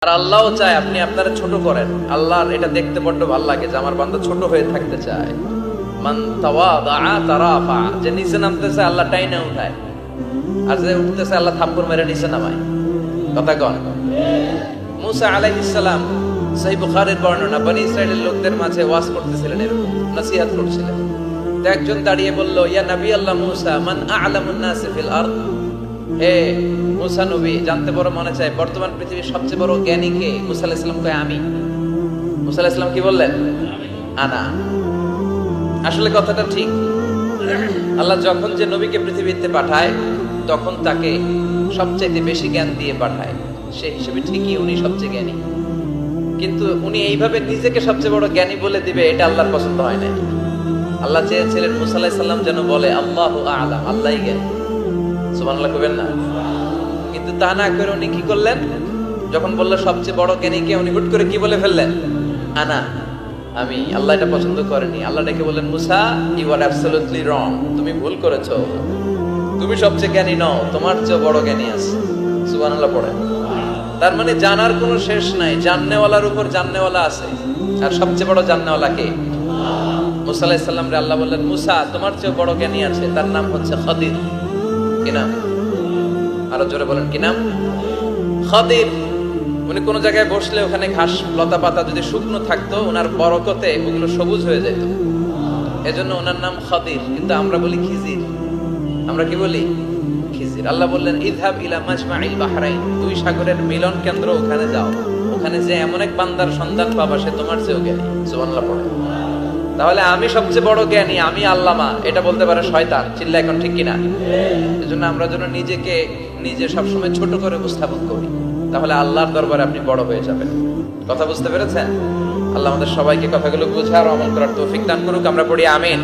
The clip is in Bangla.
আর আল্লাহও চায় আপনি আপনারা ছোট করেন। আল্লাহর এটা দেখতে বড্ড ভালো লাগে যে আমার বান্দা ছোট হয়ে থাকতে চায়। মান তাওয়াদা তারাফা, যে নিচে নামতেছে আল্লাহ টাইনা উঠায়, আর যে উঠতেছে আল্লাহ থাপ্পড় মেরে নিচে নামায়। কথা কন। মুসা আলাইহিস সালাম, সহিহ বুখারীর বর্ণনা, বনি ইসরাইলের লোকদের মাঝে ওয়াজ করতেছিলেন, এরকম নসিহত করছিলেন। তো একজন দাঁড়িয়ে বলল, ইয়া নবী আল্লাহ মুসা, মান আ'লামুন নাসি ফিল আরদ। হে মুসা নবী, জানতে বড় মনে চায় বর্তমান পৃথিবীর সবচেয়ে বড় জ্ঞানী কে? মুসা আলাইহিস সালাম কয় আমি। মুসা আলাইহিস সালাম কি বললেন? আনা। আসলে কথাটা ঠিক। আল্লাহ যখন যে নবীকে পৃথিবীতে পাঠায় তখন তাকে সবচেয়ে বেশি জ্ঞান দিয়ে পাঠায়, সেই হিসেবে ঠিকই উনি সবচেয়ে জ্ঞানী। কিন্তু উনি এইভাবে নিজেকে সবচেয়ে বড় জ্ঞানী বলে দিবে, এটা আল্লাহর পছন্দ হয় না। আল্লাহ চেয়েছিলেন মুসা আলাইহিস সালাম যেন বলে আল্লাহু আ'লাম, আল্লাহই জ্ঞানী। সুবহানাল্লাহ কইবেন না? কিন্তু তা না করে উনি কি করলেন? যখন বলল সবচেয়ে বড় জ্ঞানী কে, উনি হুট করে কি বলে ফেললেন? আনা, আমি। আল্লাহ এটা পছন্দ করেনি। আল্লাহ ডেকে বললেন, মুসা ইউ আর অ্যাবসলিউটলি রং, তুমি ভুল করেছো, তুমি সবচেয়ে জ্ঞানী নও, তোমার চেয়ে বড় জ্ঞানী আছে। সুবহানাল্লাহ পড়েন। তার মানে জানার কোনো শেষ নাই, জাননেওয়ালার উপর জাননেওয়ালা আছে। আর সবচেয়ে বড় জাননেওয়ালা কে? মুসা আলাইহিস সালাম রে আল্লাহ বললেন, মুসা তোমার চেয়ে বড় জ্ঞানী আছে, তার নাম হচ্ছে খদির। কি নাম? আরো জোরে বলেন, কি নাম? খদির। উনি কোন জায়গায় বসলে ওখানে ঘাস লতা পাতা যদি শুকনো থাকতো, ওনার বরকতে ওগুলো সবুজ হয়ে যেত, এজন্য ওনার নাম খদির। কিন্তু আমরা বলি খিজির। আমরা কি বলি? খিজির। আল্লাহ বললেন, ইযহাব ইলা মাজমাইল বাহরাইন, দুই সাগরের মিলন কেন্দ্র, ওখানে যাও। ওখানে যে এমন এক বান্দার সন্ধান পাবা, সে তোমার চেয়েও জ্ঞানী। সুবহানাল্লাহ পড়ে। তাহলে আমি সবচেয়ে বড় জ্ঞানী, আমি আল্লামা, এটা বলতে পারে শয়তান। চিল্লা এখন ঠিক কিনা? এজন্য আমরা যেন নিজেকে নিজে সবসময় ছোট করে উপস্থাপন করি, তাহলে আল্লাহর দরবারে আপনি বড় হয়ে যাবেন। কথা বুঝতে পেরেছেন? আল্লাহ আমাদের সবাইকে কথাগুলো বুঝার আমল করার তৌফিক দান করুক। আমরা পড়ি আমিন।